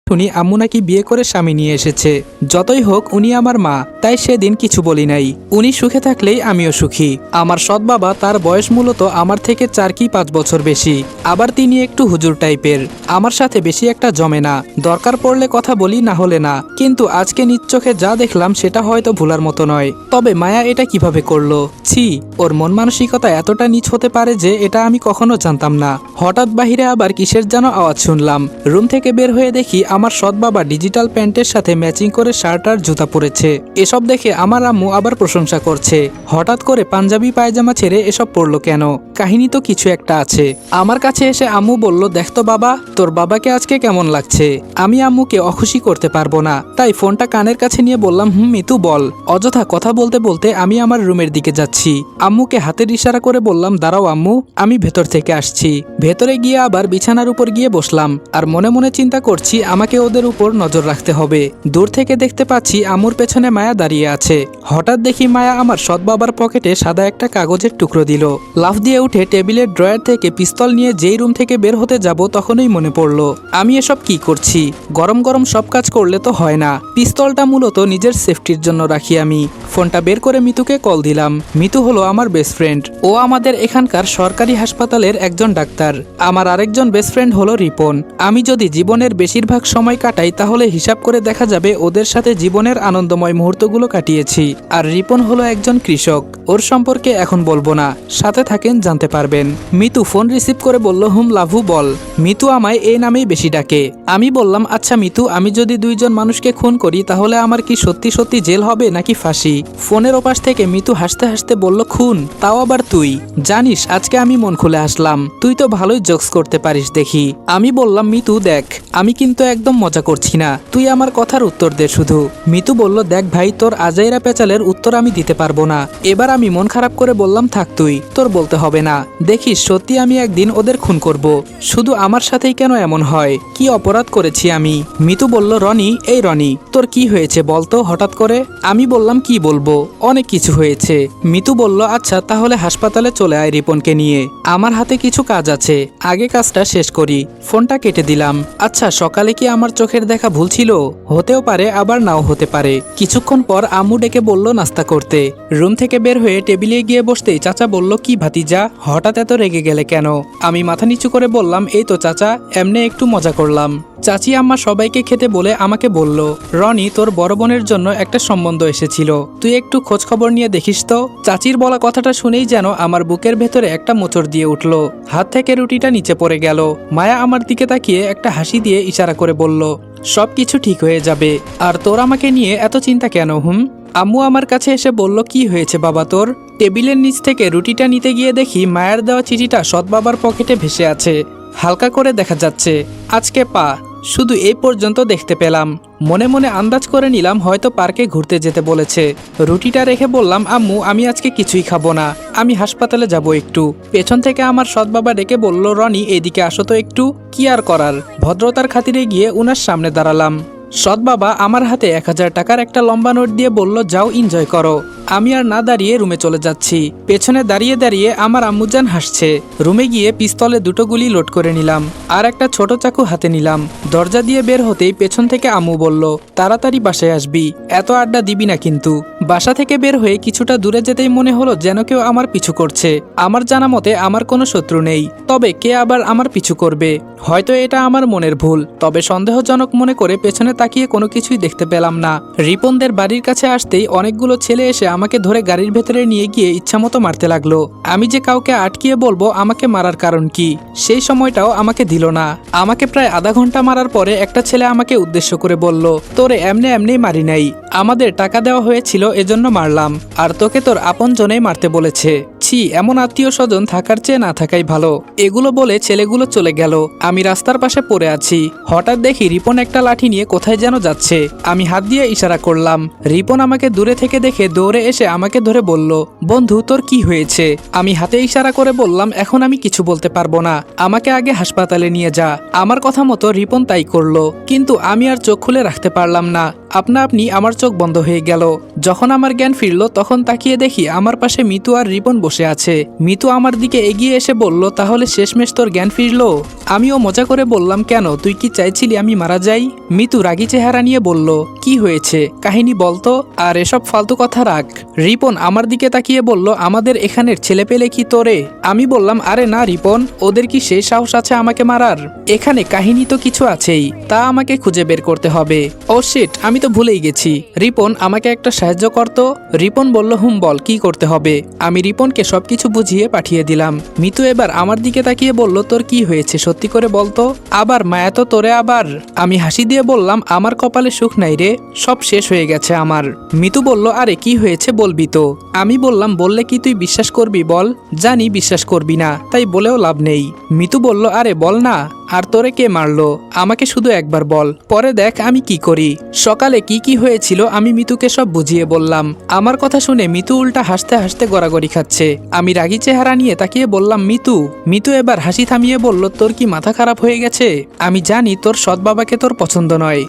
শুনি আম্মু নাকি বিয়ে করে স্বামী নিয়ে এসেছে। যতই হোক উনি আমার মা, তাই সেদিন কিছু বলি নাই। উনি সুখে থাকলেই আমিও সুখী। আমার সৎ বাবা, তার বয়স মূলত আমার থেকে 4 কি 5 বছর বেশি। আবার তিনি একটু হুজুর টাইপের। আমার সাথে বেশি একটা জমে না, দরকার পড়লে কথা বলি, না হলে না। কিন্তু আজকে নিজ চোখে যা দেখলাম সেটা হয়তো ভুলার মতো নয়। তবে মায়া এটা কিভাবে করলো? ছি, ওর মন মানসিকতা এতটা নিচ হতে পারে যে এটা আমি কখনো জানতাম না। হঠাৎ বাহিরে আবার কিসের যেন আওয়াজ শুনলাম। রুম থেকে বের হয়ে দেখি আমার সৎ বাবা ডিজিটাল প্যান্টের সাথে ম্যাচিং করে শার্ট আর জুতা পরেছে। এসব দেখে আমার আম্মু আবার প্রশংসা করছে। হঠাৎ করে পাঞ্জাবি পায়জামা ছেড়ে এসব পরলো কেন? কাহিনী তো কিছু একটা আছে। আমার কাছে এসে আম্মু বলল, দেখ তো বাবা, তোর বাবাকে আজকে কেমন লাগছে। আমি আম্মুকে অখুশি করতে পারবো না, তাই ফোনটা কানের কাছে নিয়ে বললাম, মিতু বল। অযথা কথা বলতে বলতে আমি আমার রুমের দিকে যাচ্ছি। আম্মুকে হাতের ইশারা করে বললাম, দাঁড়াও আম্মু, আমি ভেতর থেকে আসছি। ভেতরে গিয়ে আবার বিছানার উপর গিয়ে বসলাম আর মনে মনে চিন্তা করছি আমাকে ওদের উপর নজর রাখতে হবে। দূর থেকে দেখতে পাচ্ছি আম্মুর পেছনে মায়া দাঁড়িয়ে আছে। হঠাৎ দেখি মায়া আমার সৎ বাবার পকেটে সাদা একটা কাগজের টুকরো দিল। লাফ দিয়ে উঠে টেবিলের ড্রয়ার থেকে পিস্তল নিয়ে যেই রুম থেকে বের হতে যাব তখনই মনে পড়লো আমি এসব কি করছি। গরম গরম সব কাজ করলে তো হয় না। পিস্তলটা মূলত নিজের সেফটির জন্য রাখি আমি। ফোনটা বের করে মিতুকে কল দিলাম। মিতু হলো আমার বেস্ট ফ্রেন্ড। ও আমাদের এখানকার সরকারি হাসপাতালের একজন ডাক্তার। আমার আরেকজন বেস্ট ফ্রেন্ড হলো রিপন। আমি যদি জীবনের বেশিরভাগ সময় কাটাই তাহলে হিসাব করে দেখা যাবে ওদের সাথে জীবনের আনন্দময় মুহূর্তগুলো কাটিয়েছি। আর রিপন হলো একজন কৃষক। ওর সম্পর্কে এখন বলবো না, সাথে থাকেন জানতে পারবেন। মিতু ফোন রিসিভ করে বলল, লাভু বল। মিতু আমায় এই নামেই বেশি ডাকে। আমি বললাম, আচ্ছা মিতু, আমি যদি 2 জন মানুষকে খুন করি তাহলে আমার কি সত্যি সত্যি জেল হবে নাকি ফাঁসি? ফোনের ওপাশ থেকে মিতু হাসতে হাসতে বলল, খুন? তাও আবার তুই? জানিস আজকে আমি মন খুলে আসলাম, তুই তো ভালোই জোকস করতে পারিস দেখি। আমি বললাম, মিতু দেখ, আমি কিন্তু একদম মজা করছি না, তুই আমার কথার উত্তর দে শুধু। মিতু বলল, দেখ ভাই, তোর আজাইরা পেঁচালের উত্তর আমি দিতে পারবো না। এবার আমি মন খারাপ করে বললাম, থাক তুই, তোর বলতে হবে না। দেখিস সত্যি আমি একদিন ওদের খুন করব। শুধু আমার সাথেই কেন এমন হয়? কি অপরাধ করেছি আমি? মিতু বলল, রনি, এই রনি, তোর কি হয়েছে বলতো হঠাৎ করে? আমি বললাম, কি বলবো, অনেক কিছু হয়েছে। মিতু বলল, আচ্ছা তাহলে হাসপাতালে চলে আয় রিপনকে নিয়ে, আমার হাতে কিছু কাজ আছে, আগে কাজটা শেষ করি। ফোনটা কেটে দিলাম। আচ্ছা, সকালে কি আমার চোখের দেখা ভুল ছিল? হতেও পারে, আবার নাও হতে পারে। কিছুক্ষণ পর আম্মু ডেকে বলল নাস্তা করতে। রুম থেকে বের হয়ে টেবিলে গিয়ে বসতেই চাচা বলল, কি ভাতিজা, হঠাৎ এত রেগে গেলে কেন? আমি মাথা নিচু করে বললাম, এই তো চাচা, এমনি একটু মজা করলাম। চাচি আম্মা সবাইকে খেতে বলে আমাকে বলল, রনি, তোর বড় বোনের জন্য একটা সম্বন্ধ এসেছিল, তুই একটু খোঁজ খবর নিয়ে দেখিস তো। চাচির বলা কথাটা শুনেই যেন আমার বুকের ভেতরে একটা মোচড় দিয়ে উঠল। হাত থেকে রুটিটা নিচে পড়ে গেল। মায়া আমার দিকে তাকিয়ে একটা হাসি দিয়ে ইশারা করে বলল, সবকিছু ঠিক হয়ে যাবে। আর তোর আমাকে নিয়ে এত চিন্তা কেন? আম্মু আমার কাছে এসে বলল, কি হয়েছে বাবা তোর? টেবিলের নিচ থেকে রুটিটা নিতে গিয়ে দেখি মায়ের দেওয়া চিঠিটা সৎ বাবার পকেটে ভেসে আছে। হালকা করে দেখা যাচ্ছে আজকে পা। শুধু এই পর্যন্ত দেখতে পেলাম। মনে মনে আন্দাজ করে নিলাম হয়তো পার্কে ঘুরতে যেতে বলেছে। রুটিটা রেখে বললাম, আম্মু আমি আজকে কিছুই খাবো না, আমি হাসপাতালে যাব একটু। পেছন থেকে আমার সৎ বাবা ডেকে বলল, রনি, এদিকে আসো তো একটু। কি আর করার, ভদ্রতার খাতিরে গিয়ে উনার সামনে দাঁড়ালাম। সৎ বাবা আমার হাতে 1000 টাকার একটা লম্বা নোট দিয়ে বলল, যাও এনজয় করো। আমি আর না দাঁড়িয়ে রুমে চলে যাচ্ছি। পেছনে দাঁড়িয়ে দাঁড়িয়ে আমার আম্মুজান হাসছে। রুমে গিয়ে পিস্তলে 2টো গুলি লোড করে নিলাম আর একটা ছোট চাকু হাতে নিলাম। দরজা দিয়ে বের হতেই পেছন থেকে আম্মু বলল, তাড়াতাড়ি বাসায় আসবি, এত আড্ডা দিবি না কিন্তু। বাসা থেকে বের হয়ে কিছুটা দূরে যেতেই মনে হলো যেন কেউ আমার পিছু করছে। আমার জানা মতে আমার কোনো শত্রু নেই, তবে কে আবার আমার পিছু করবে? হয়তো এটা আমার মনের ভুল, তবে সন্দেহজনক মনে করে পেছনে তাকিয়ে কোনো কিছুই দেখতে পেলাম না। রিপনদের বাড়ির কাছে আসতেই অনেকগুলো ছেলে এসে আমাকে ধরে গাড়ির ভেতরে নিয়ে গিয়ে ইচ্ছামতো মারতে লাগলো। আমি যে কাউকে আটকিয়ে বলবো আমাকে মারার কারণ কি, সেই সময়টাও আমাকে দিল না। আমাকে প্রায় আধা ঘন্টা মারার পরে একটা ছেলে আমাকে উদ্দেশ্য করে বলল, তোরে এমনি এমনি মারি নাই, আমাদের টাকা দেওয়া হয়েছিল এজন্য মারলাম, আর তোকে তোর আপন জনেই মারতে বলেছে। ছি, এমন আত্মীয় স্বজন থাকার চেয়ে না থাকাই ভালো। এগুলো বলে ছেলেগুলো চলে গেল। আমি রাস্তার পাশে পড়ে আছি। হঠাৎ দেখি রিপন একটা লাঠি নিয়ে কোথায় যেন যাচ্ছে। আমি হাত দিয়ে ইশারা করলাম। রিপন আমাকে দূরে থেকে দেখে দৌড়ে এসে আমাকে ধরে বলল, বন্ধু তোর কি হয়েছে? আমি হাতে ইশারা করে বললাম, এখন আমি কিছু বলতে পারবো না, আমাকে আগে হাসপাতালে নিয়ে যা। আমার কথা মতো রিপন তাই করলো, কিন্তু আমি আর চোখ খুলে রাখতে পারলাম না। আপনা আপনি আমার চোখ বন্ধ হয়ে গেল। যখন আমার জ্ঞান ফিরল তখন তাকিয়ে দেখি আমার পাশে মিতু আর রিপন বসে আছে। মিতু আমার দিকে এগিয়ে এসে বলল, তাহলে শেষমেশ তোর জ্ঞান ফিরল? আমিও মজা করে বললাম, কেন, তুই কি চাইছিলি আমি মারা যাই? মিতু রাগী চেহারা নিয়ে বলল, কি হয়েছে, কাহিনী বলতো। আর এসব ফালতু কথা রাখ। রিপন আমার দিকে তাকিয়ে বলল, আমাদের এখানের ছেলেপেলে কি তোরে? আমি বললাম, আরে না রিপন, ওদের কি সেই সাহস আছে আমাকে মারার? এখানে কাহিনী তো কিছু আছেই, তা আমাকে খুঁজে বের করতে হবে। ও শিট, আমি তো ভুলেই গেছি। রিপন আমাকে একটা সাহায্য করতো। রিপন বলল, বল কি করতে হবে। আমি রিপনকে সবকিছু বুঝিয়ে পাঠিয়ে দিলাম। মিতু এবার আমার দিকে তাকিয়ে বলল, তোর কি হয়েছে সত্যি করে বলতো। আবার মায়া তো তোরে আবার। আমি হাসি দিয়ে বললাম, আমার কপালে সুখ নাই রে, সব শেষ হয়ে গেছে আমার। মিতু বলল, আরে কি হয়েছে বলবি তো। আমি বললাম, বললে কি তুই বিশ্বাস করবি বল? জানি বিশ্বাস করবি না, তাই বলেও লাভ নেই। মিতু বলল, আরে বল না। আর তোরে কে মারলো আমাকে শুধু একবার বল, পরে দেখ আমি কি করি। সকালে কি কি হয়েছিল আমি মিতুকে সব বুঝিয়ে বললাম। আমার কথা শুনে মিতু উল্টা হাসতে হাসতে গড়াগড়ি খাচ্ছে। আমি রাগী চেহারা নিয়ে তাকিয়ে বললাম, মিতু। মিতু এবার হাসি থামিয়ে বলল, তোর কি মাথা খারাপ হয়ে গেছে? আমি জানি তোর সৎ বাবাকে তোর পছন্দ নয়,